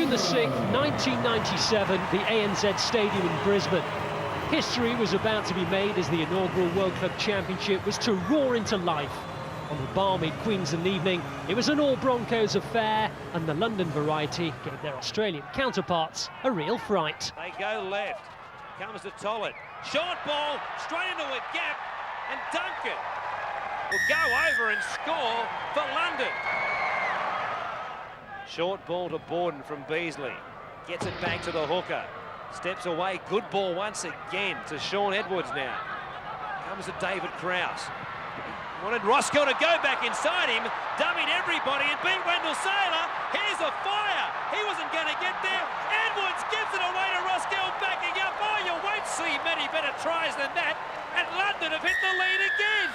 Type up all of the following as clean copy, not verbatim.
June the 6th, 1997, the ANZ Stadium in Brisbane. History was about to be made as the inaugural World Club Championship was to roar into life. On the balmy Queensland evening, it was an all-Broncos affair, and the London variety gave their Australian counterparts a real fright. They go left, comes to Tollett. Short ball, straight into a gap, and Duncan will go over and score for London. Short ball to Borden from Beasley. Gets it back to the hooker. Steps away, good ball once again to Sean Edwards now. Comes to David Krause. Wanted Roscoe to go back inside him, dummied everybody and beat Wendell Saylor. Here's a fire. He wasn't going to get there. Edwards gives it away to Roscoe, backing up. Oh, you won't see many better tries than that. And London have hit the lead again.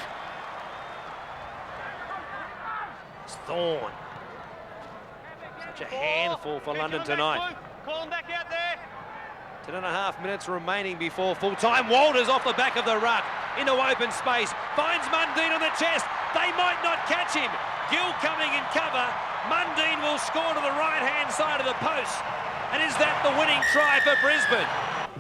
It's Thorne. Such a handful for London tonight. Call him back out there. 10.5 minutes remaining before full time. Walters off the back of the ruck into open space. Finds Mundine on the chest. They might not catch him. Gill coming in cover. Mundine will score to the right-hand side of the post. And is that the winning try for Brisbane?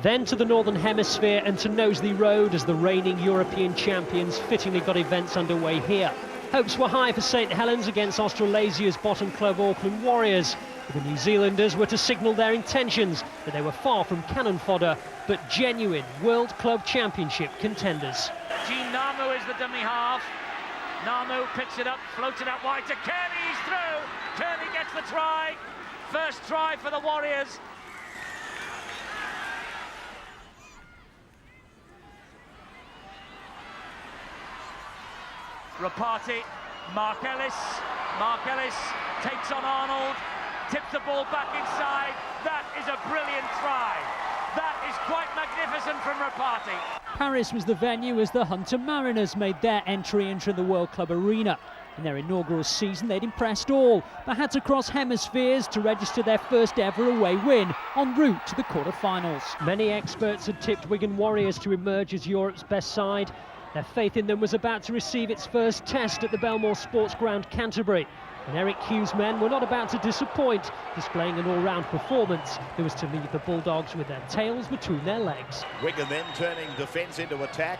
Then to the Northern Hemisphere and to Knowsley Road as the reigning European champions fittingly got events underway here. Hopes were high for St Helens against Australasia's bottom club Auckland Warriors. The New Zealanders were to signal their intentions that they were far from cannon fodder, but genuine World Club Championship contenders. Gene Namu is the dummy half. Namu picks it up, floats it out wide to Kearney. He's through. Kearney gets the try. First try for the Warriors. Rapati, Mark Ellis takes on Arnold, tips the ball back inside. That is a brilliant try. That is quite magnificent from Rapati. Paris was the venue as the Hunter Mariners made their entry into the World Club arena. In their inaugural season, they'd impressed all, but had to cross hemispheres to register their first ever away win en route to the quarter-finals. Many experts had tipped Wigan Warriors to emerge as Europe's best side. Their faith in them was about to receive its first test at the Belmore Sports Ground, Canterbury. And Eric Hughes' men were not about to disappoint, displaying an all-round performance that was to leave the Bulldogs with their tails between their legs. Wigan then turning defence into attack.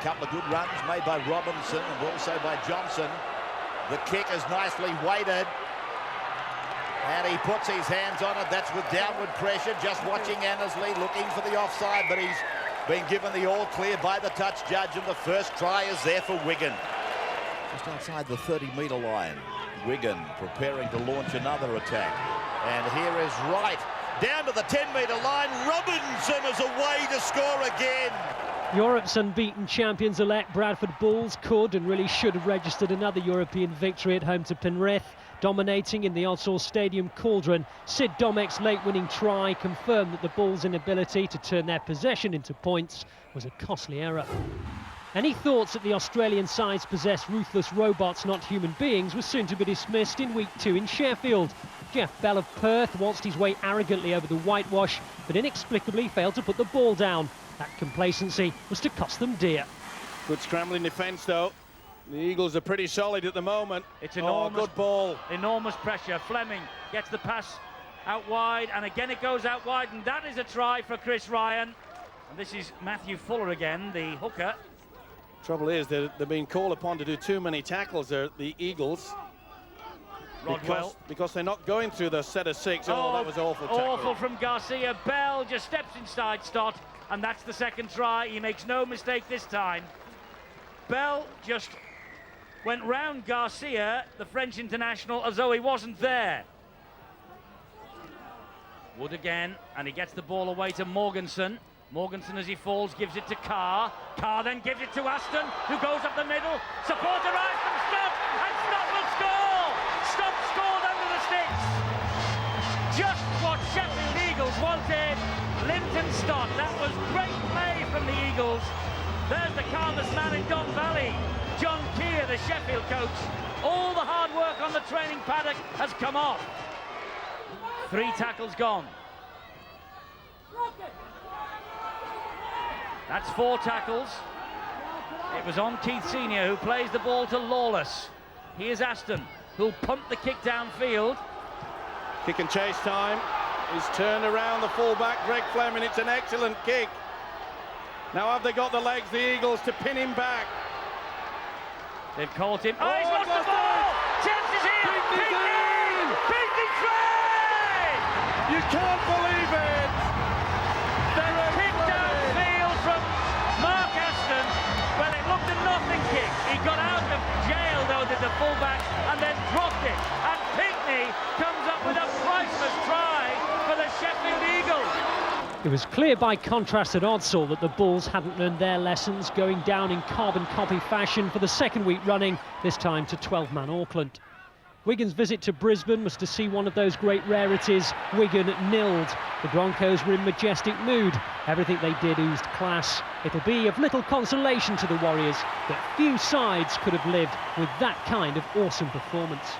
A couple of good runs made by Robinson and also by Johnson. The kick is nicely weighted. And he puts his hands on it. That's with downward pressure. Just watching Annesley looking for the offside, but he's been given the all clear by the touch judge, and the first try is there for Wigan. Just outside the 30-metre line. Wigan preparing to launch another attack. And here is Wright down to the 10-metre line. Robinson is away to score again. Europe's unbeaten champions-elect Bradford Bulls could and really should have registered another European victory at home to Penrith. Dominating in the Osor Stadium cauldron, Sid Domek's late-winning try confirmed that the Bulls' inability to turn their possession into points was a costly error. Any thoughts that the Australian sides possessed ruthless robots, not human beings, was soon to be dismissed in week 2 in Sheffield. Jeff Bell of Perth waltzed his way arrogantly over the whitewash, but inexplicably failed to put the ball down. That complacency was to cost them dear. Good scrambling defence, though. The Eagles are pretty solid at the moment. It's enormous, good ball. Enormous pressure. Fleming gets the pass out wide, and again it goes out wide, and that is a try for Chris Ryan. And this is Matthew Fuller again, the hooker. Trouble is, they're being called upon to do too many tackles there, the Eagles. Rodwell. Because they're not going through the set of 6. Oh, that was awful tackle. Awful from Garcia. Bell just steps inside Stott, and that's the second try. He makes no mistake this time. Bell just went round Garcia, the French international, as though he wasn't there. Wood again, and he gets the ball away to Morganson. Morganson, as he falls, gives it to Carr. Carr then gives it to Aston, who goes up the middle. Supporter arrives from Stott, and Stott will score! Stott scored under the sticks. Just what Sheffield Eagles wanted. Linton Stott. That was great play from the Eagles. There's the calmest man in Don Valley, John Keir, the Sheffield coach. All the hard work on the training paddock has come off. 3 tackles gone. That's 4 tackles. It was on Keith Senior, who plays the ball to Lawless. Here's Aston, who'll pump the kick downfield. Kick and chase time. He's turned around the fullback, Greg Fleming. It's an excellent kick. Now have they got the legs, the Eagles, to pin him back? They've caught him. Oh, he's lost the ball! Chances here! Pinkney try! You can't believe it! The kick downfield from Mark Aston. Well, it looked a nothing kick. He got out of jail, though, did the fullback, and then dropped it. And Pinkney comes up with a priceless try for the Sheffield Eagles. It was clear by contrast at Odsal that the Bulls hadn't learned their lessons, going down in carbon copy fashion for the second week running, this time to 12-man Auckland. Wigan's visit to Brisbane was to see one of those great rarities, Wigan nilled. The Broncos were in majestic mood. Everything they did oozed class. It'll be of little consolation to the Warriors that few sides could have lived with that kind of awesome performance.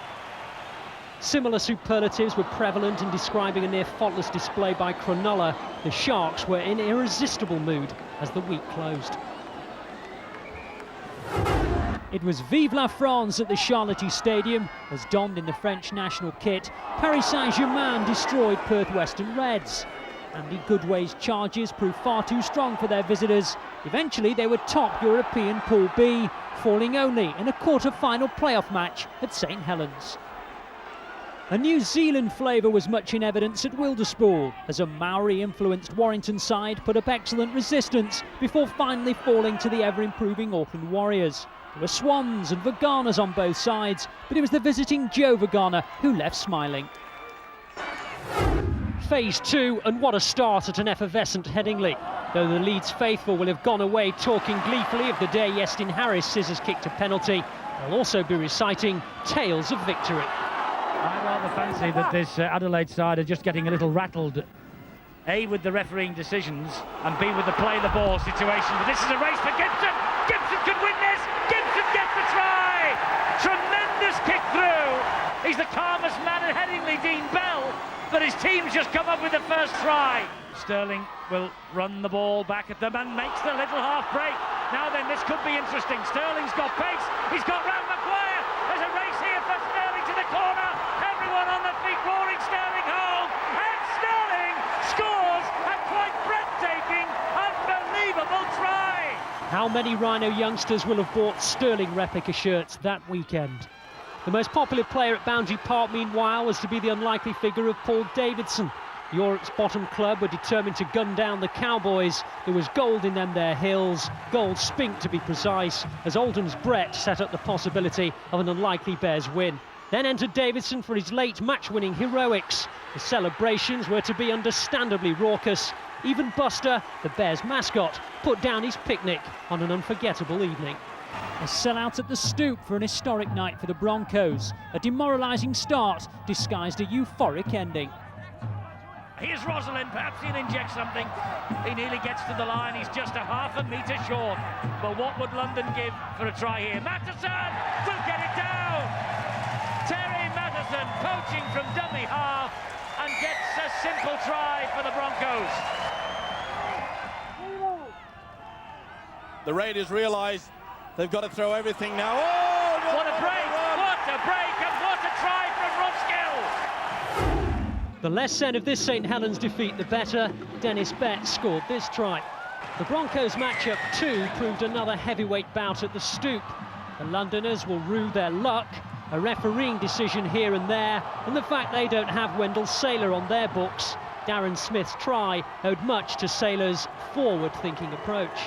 Similar superlatives were prevalent in describing a near faultless display by Cronulla. The Sharks were in irresistible mood as the week closed. It was Vive la France at the Charlotte Stadium as, donned in the French national kit, Paris Saint-Germain destroyed Perth Western Reds. Andy Goodway's charges proved far too strong for their visitors. Eventually they were top European Pool B, falling only in a quarter-final playoff match at St Helens. A New Zealand flavour was much in evidence at Wilderspool as a Maori-influenced Warrington side put up excellent resistance before finally falling to the ever-improving Auckland Warriors. There were Swans and Vaganas on both sides, but it was the visiting Joe Vagana who left smiling. Phase 2, and what a start at an effervescent Headingley. Though the Leeds faithful will have gone away talking gleefully of the day Iestyn Harris scissors kicked a penalty, they'll also be reciting tales of victory. I rather fancy that this Adelaide side are just getting a little rattled. A, with the refereeing decisions, and B, with the play the ball situation. But this is a race for Gibson. Gibson could win this. Gibson gets the try. Tremendous kick through. He's the calmest man at Headingley, Dean Bell, but his team's just come up with the first try. Sterling will run the ball back at them and makes the little half break. Now then, this could be interesting. Sterling's got pace. He's got round Maguire. There's a race here for Sterling to the corner. Everyone on the feet roaring Sterling home. And Sterling scores a quite breathtaking, unbelievable try. How many Rhino youngsters will have bought Sterling replica shirts that weekend? The most popular player at Boundary Park, meanwhile, was to be the unlikely figure of Paul Davidson. Europe's bottom club were determined to gun down the Cowboys. There was gold in them their hills, gold spink to be precise, as Oldham's Brett set up the possibility of an unlikely Bears win. Then entered Davidson for his late match-winning heroics. The celebrations were to be understandably raucous. Even Buster, the Bears mascot, put down his picnic on an unforgettable evening. A sellout at the Stoop for an historic night for the Broncos. A demoralising start disguised a euphoric ending. Here's Rosalind, perhaps he'll inject something. He nearly gets to the line, he's just a half a metre short. But what would London give for a try here? Matheson will get it down! Terry Matheson poaching from dummy half and gets a simple try for the Broncos. The Raiders realise they've got to throw everything now. Oh, what a break! What a break and what a try from Roskill! The less said of this St Helens defeat, the better. Dennis Betts scored this try. The Broncos matchup 2 proved another heavyweight bout at the Stoop. The Londoners will rue their luck, a refereeing decision here and there, and the fact they don't have Wendell Saylor on their books. Darren Smith's try owed much to Saylor's forward-thinking approach.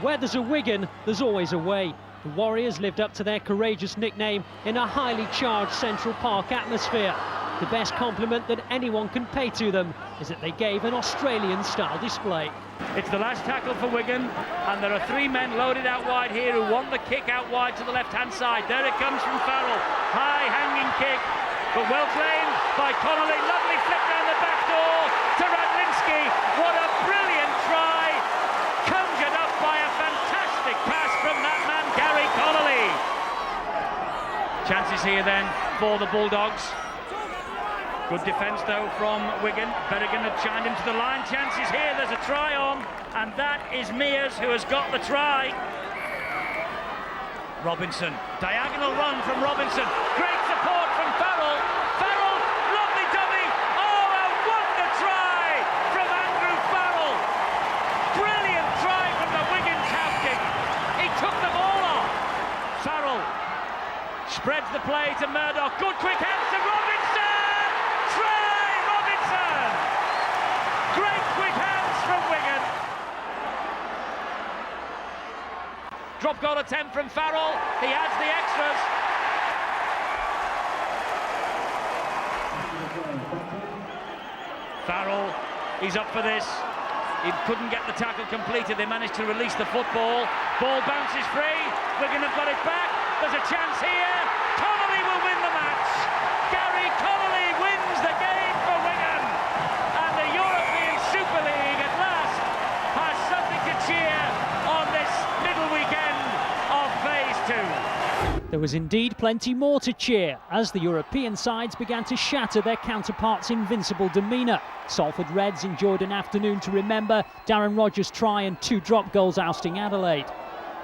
Where there's a Wigan, there's always a way. The Warriors lived up to their courageous nickname in a highly charged Central Park atmosphere. The best compliment that anyone can pay to them is that they gave an Australian-style display. It's the last tackle for Wigan, and there are 3 men loaded out wide here who want the kick out wide to the left-hand side. There it comes from Farrell. High hanging kick, but well claimed by Connolly. Lovely flip down the back door to Radlinski. What a brilliant try, conjured up by a fantastic pass from that man, Gary Connolly. Chances here then for the Bulldogs. Good defence though from Wigan. Berrigan had chimed him to the line. Chances here, there's a try on, and that is Mears who has got the try. Robinson, diagonal run from Robinson. Great support from Farrell. Farrell, lovely dummy play to Murdoch. Good quick hands to Robinson! Try Robinson! Great quick hands from Wigan. Drop goal attempt from Farrell. He adds the extras. Farrell, he's up for this. He couldn't get the tackle completed. They managed to release the football. Ball bounces free. Wigan have got it back. There's a chance here. Connolly will win the match. Gary Connolly wins the game for Wigan. And the European Super League at last has something to cheer on this middle weekend of Phase 2. There was indeed plenty more to cheer as the European sides began to shatter their counterparts' invincible demeanour. Salford Reds enjoyed an afternoon to remember, Darren Rogers' try and 2 drop goals ousting Adelaide.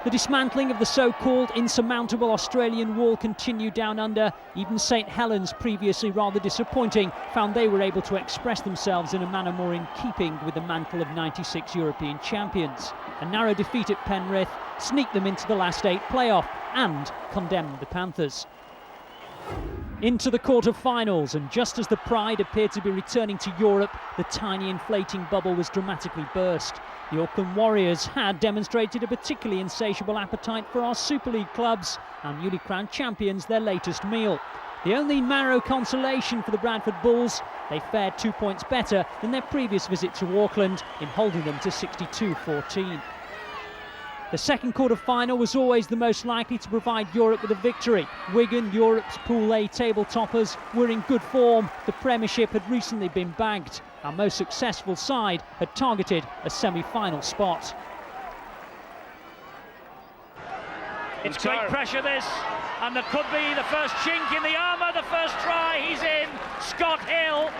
The dismantling of the so-called insurmountable Australian wall continued down under. Even St Helens, previously rather disappointing, found they were able to express themselves in a manner more in keeping with the mantle of 96 European champions. A narrow defeat at Penrith sneaked them into the last 8 playoff and condemned the Panthers. Into the quarter-finals, and just as the pride appeared to be returning to Europe, the tiny inflating bubble was dramatically burst. The Auckland Warriors had demonstrated a particularly insatiable appetite for our Super League clubs, and newly crowned champions their latest meal. The only narrow consolation for the Bradford Bulls, they fared 2 points better than their previous visit to Auckland in holding them to 62-14. The second quarter-final was always the most likely to provide Europe with a victory. Wigan, Europe's Pool A table toppers, were in good form. The Premiership had recently been bagged. Our most successful side had targeted a semi-final spot. It's great pressure this, and there could be the first chink in the armour, the first try, he's in, Scott Hill.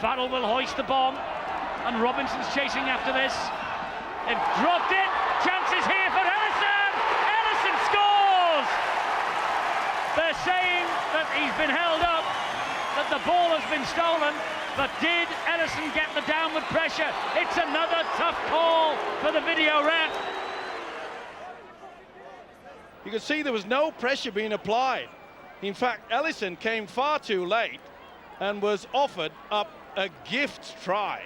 Farrell will hoist the bomb, and Robinson's chasing after this. They've dropped it, chances here for Ellison! Ellison scores! They're saying that he's been held up, that the ball has been stolen, but did Ellison get the downward pressure? It's another tough call for the video ref. You can see there was no pressure being applied. In fact, Ellison came far too late and was offered up a gift try.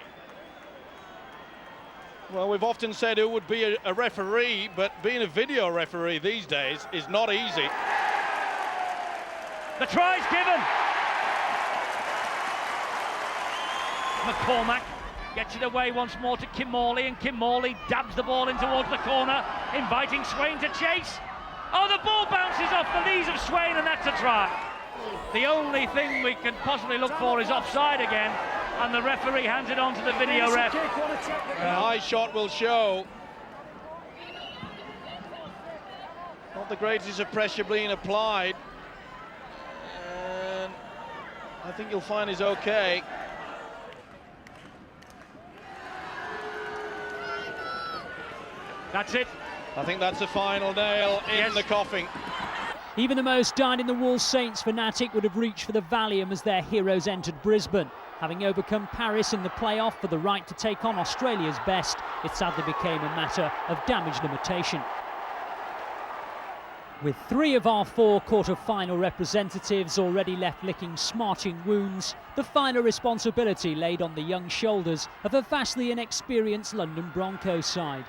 Well, we've often said who would be a referee, but being a video referee these days is not easy. The try's given. McCormack gets it away once more to Kim Morley, and Kim Morley dabs the ball in towards the corner, inviting Swain to chase. Oh, the ball bounces off the knees of Swain, and that's a try. The only thing we can possibly look for is offside again, and the referee hands it on to the video ref. A high shot will show. Not the greatest of pressure being applied. And I think you'll find he's okay. That's it. I think that's the final nail in the coffin. Even the most dyed-in-the-wool Saints fanatic would have reached for the Valium as their heroes entered Brisbane. Having overcome Paris in the playoff for the right to take on Australia's best, it sadly became a matter of damage limitation. With 3 of our 4 quarter-final representatives already left licking smarting wounds, the final responsibility laid on the young shoulders of a vastly inexperienced London Broncos side.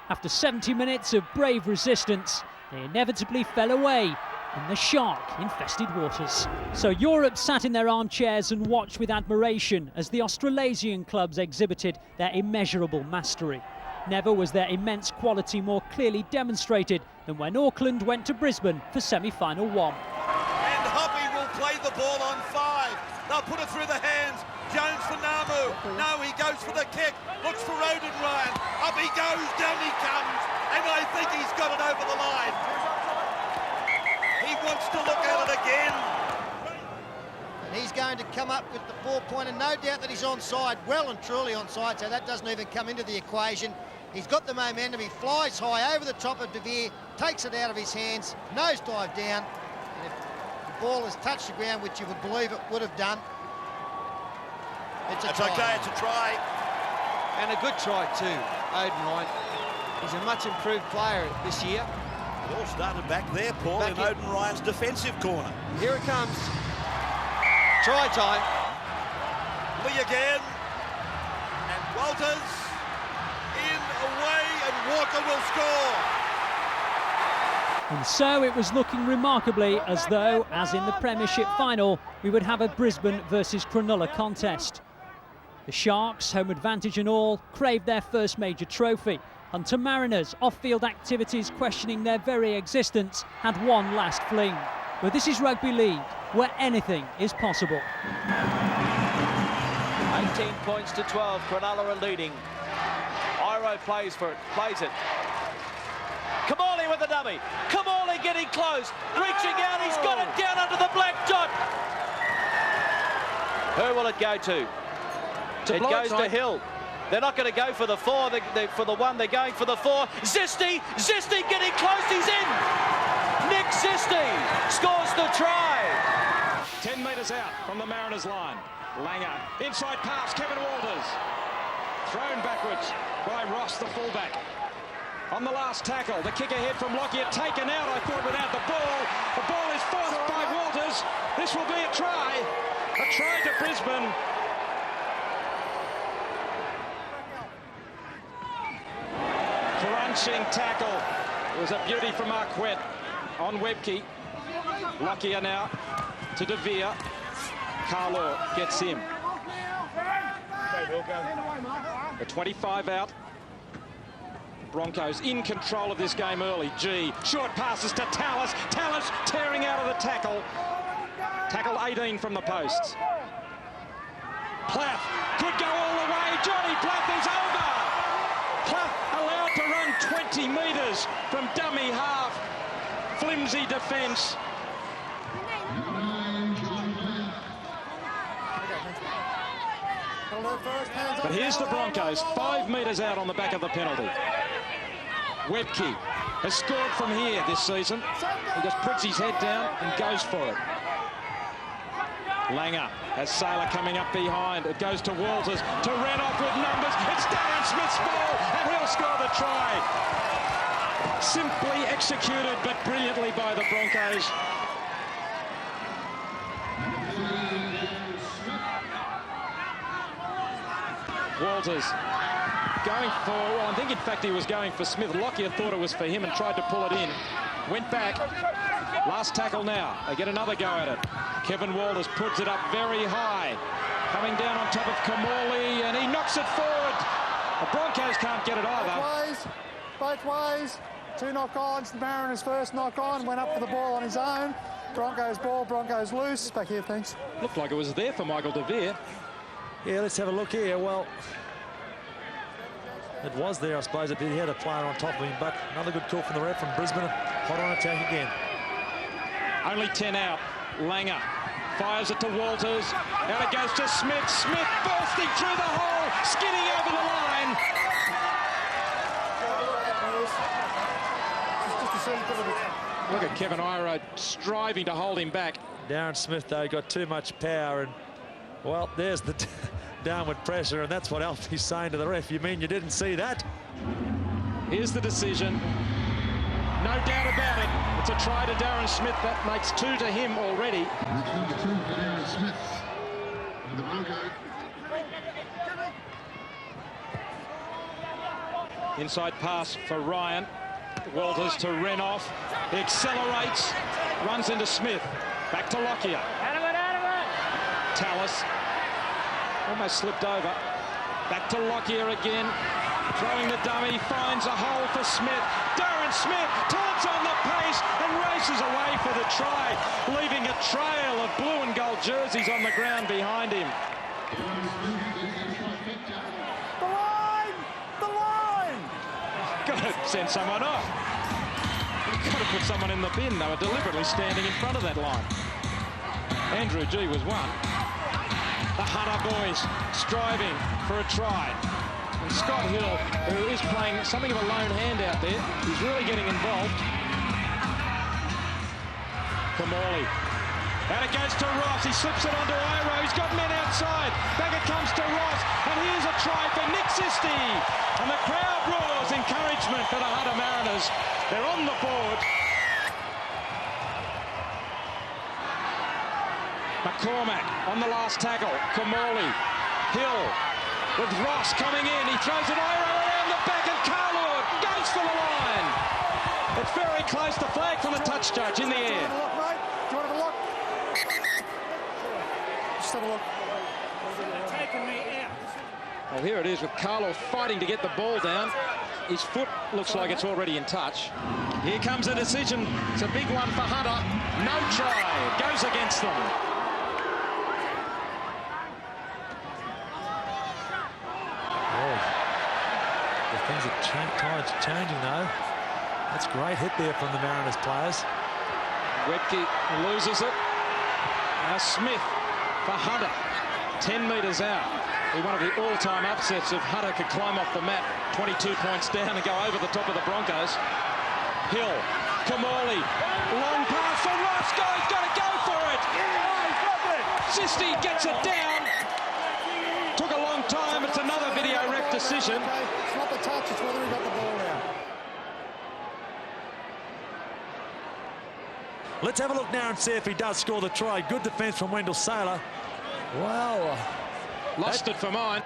After 70 minutes of brave resistance, they inevitably fell away in the shark-infested waters. So Europe sat in their armchairs and watched with admiration as the Australasian clubs exhibited their immeasurable mastery. Never was their immense quality more clearly demonstrated than when Auckland went to Brisbane for semi-final 1. And Hoppy will play the ball on 5. They'll put it through the hands. Jones for Namu. No, he goes for the kick. Looks for Roden Ryan. Up he goes, down he comes. And I think he's got it over the line. He wants to look at it again. And he's going to come up with the 4-pointer. No doubt that he's onside, well and truly onside, so that doesn't even come into the equation. He's got the momentum. He flies high over the top of De Vere, takes it out of his hands, nosedive down. And if the ball has touched the ground, which you would believe it would have done, it's a try. That's okay, it's a try. And a good try too. Odin Ryan. He's a much improved player this year. It all started back there, Paul, in Odin Ryan's defensive corner. Here it comes. Try time. Lee again. And Walters in, away, and Walker will score. And so it was looking remarkably as though, as in the Premiership final, we would have a Brisbane versus Cronulla contest. The Sharks, home advantage and all, craved their first major trophy. Hunter Mariners, off-field activities questioning their very existence, had one last fling. But this is rugby league, where anything is possible. 18 points to 12, Cronulla are leading. Iro plays it. Kamali with the dummy. Kamali getting close, reaching out, he's got it down under the black dot. Who will it go to? It goes to Hill. They're not going to go for the 4, for the 1, they're going for the 4. Zisti getting close, he's in. Nick Zisti scores the try. 10 metres out from the Mariners line. Langer, inside pass, Kevin Walters. Thrown backwards by Ross, the fullback. On the last tackle, the kick ahead from Lockyer, taken out, I thought, without the ball. The ball is forced by Walters. This will be a try. A try to Brisbane. Crunching tackle. It was a beauty from Marquette on Webke. Lockyer now to De Vere. Carlo gets him. The 25 out. Broncos in control of this game early. G. Short passes to Tallis. Tallis tearing out of the tackle. Tackle 18 from the posts. Plath could go all the way. Johnny Plath is over. Plath allowed to run 20 metres from dummy half. Flimsy defence. But here's the Broncos, 5 metres out on the back of the penalty. Webke has scored from here this season. He just puts his head down and goes for it. Langer has Sailor coming up behind. It goes to Walters, to Renoff with numbers. It's Darren Smith's ball, and he'll score the try. Simply executed, but brilliantly by the Broncos. Walters going for, well, I think in fact he was going for Smith. Lockyer thought it was for him and tried to pull it in. Went back. Last tackle now. They get another go at it. Kevin Walters puts it up very high. Coming down on top of Kamali, and he knocks it forward. The Broncos can't get it either. Both ways. 2 knock-ons. Mariners first knock-on. Went up for the ball on his own. Broncos ball. Broncos loose. Back here, thanks. Looked like it was there for Michael De Vere. Yeah, let's have a look here. Well, it was there, I suppose. He had a player on top of him, but another good call from the ref from Brisbane. Hot on attack again. Only 10 out. Langer fires it to Walters. Out it goes to Smith. Smith bursting through the hole, skidding over the line. Look at Kevin Iro striving to hold him back. Darren Smith, though, got too much power, and, well, there's the downward pressure, and that's what Alfie's saying to the ref. You mean you didn't see that? Here's the decision. No doubt about it. It's a try to Darren Smith. That makes 2 to him already. Inside pass for Ryan. Walters to Renoff. He accelerates. Runs into Smith. Back to Lockyer. Out of it. Tallis. Almost slipped over. Back to Lockyer again. Throwing the dummy, finds a hole for Smith. Darren Smith turns on the pace and races away for the try, leaving a trail of blue and gold jerseys on the ground behind him. The line! The line! Got to send someone off. Got to put someone in the bin. They were deliberately standing in front of that line. Andrew G was one. The Hunter boys striving for a try. And Scott Hill, who is playing something of a lone hand out there, he's really getting involved. Kamali And it goes to Ross. He slips it onto Iro. He's got men outside. Back it comes to Ross. And here's a try for Nick Sisti. And the crowd roars encouragement for the Hunter Mariners. They're on the board. McCormack on the last tackle. Kamali. Hill with Ross coming in. He throws it Iro around the back and Carlord goes for the line. It's very close. The flag from the touch judge in the air. Do you want to have a look? Just have a look. Well, here it is with Carlo fighting to get the ball down. His foot looks like it's already in touch. Here comes a decision. It's a big one for Hunter. No try. Goes against them. Things are tides changing though. That's a great hit there from the Mariners players. Webke loses it. Now Smith for Hunter. 10 metres out. Be one of the all-time upsets if Hunter could climb off the mat 22 points down and go over the top of the Broncos. Hill, Kamali, long pass for Ross. He's got to go for it. Sisti gets it down. Took a long time. It's another video ref decision. It's not the touch, it's whether he got the ball now. Let's have a look now and see if he does score the try. Good defence from Wendell Sailor. Wow. Lost it for mine.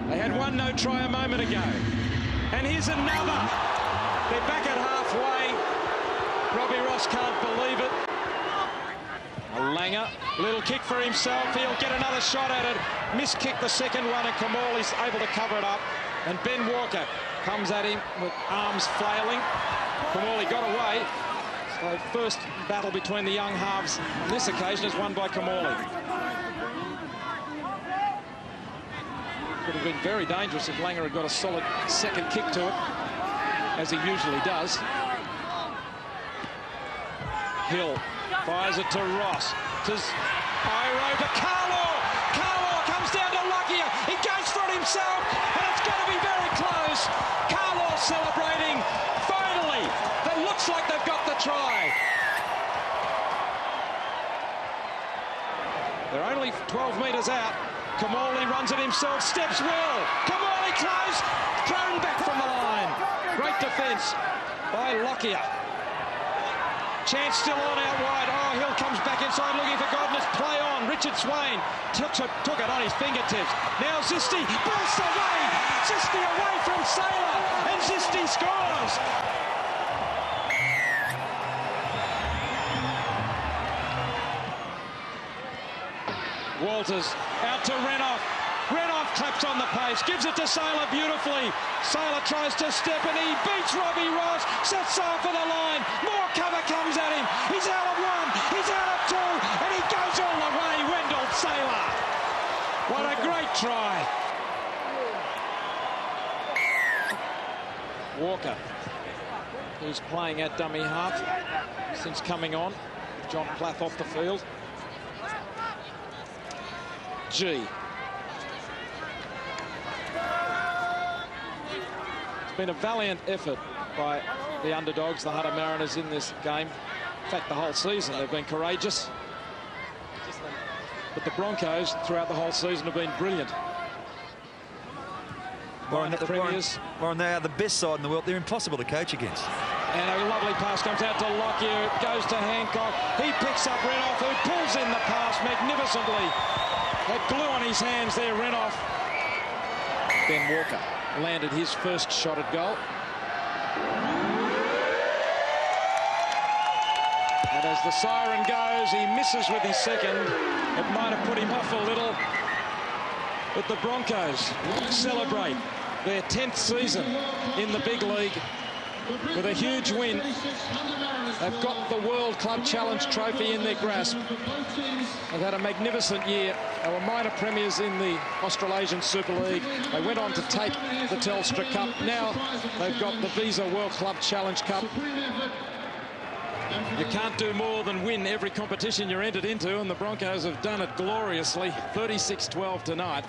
They had one no try a moment ago. And here's another. They're back at halfway. Robbie Ross can't believe it. Langer, little kick for himself. He'll get another shot at it. Miskicked the second one and Kamali's able to cover it up. And Ben Walker comes at him with arms flailing. Kamali got away. So first battle between the young halves on this occasion is won by Kamali. Could have been very dangerous if Langer had got a solid second kick to it, as he usually does. Hill fires it to Ross. To Iro to Carlo. Carlo comes down to Lockyer. He goes for it himself, and it's going to be very close. Carlo celebrating. Finally, that looks like they've got the try. They're only 12 metres out. Kamali runs it himself, steps well. Kamali close, thrown back from the line. Great defence by Lockyer. Chance still on out wide. Oh, Hill comes back inside looking for Godness. Play on. Richard Swain took it on his fingertips. Now Sisti bursts away. Sisti away from Sailor. And Sisti scores. Walters out to Renouf. Renouf claps on the pace, gives it to Sailor beautifully. Sailor tries to step and he beats Robbie Ross, sets sail for the line. More cover comes at him. He's out of one, he's out of two, and he goes all the way. Wendell Sailor. What a great try. Walker, who's playing at dummy half since coming on. John Plath off the field. G. It's been a valiant effort by the underdogs, the Hunter Mariners, in this game. In fact, the whole season they've been courageous. But the Broncos, throughout the whole season, have been brilliant. Warren, they are the best side in the world. They're impossible to coach against. And a lovely pass comes out to Lockyer. It goes to Hancock. He picks up Renouf, who pulls in the pass magnificently. That glue on his hands there, Renouf. Ben Walker landed his first shot at goal. And as the siren goes, he misses with his second. It might have put him off a little. But the Broncos celebrate their 10th season in the big league with a huge win. They've got the World Club Challenge trophy in their grasp. They've had a magnificent year. They were minor premiers in the Australasian Super League. They went on to take the Telstra Cup. Now they've got the Visa World Club Challenge Cup. You can't do more than win every competition you're entered into, and the Broncos have done it gloriously. 36-12 tonight.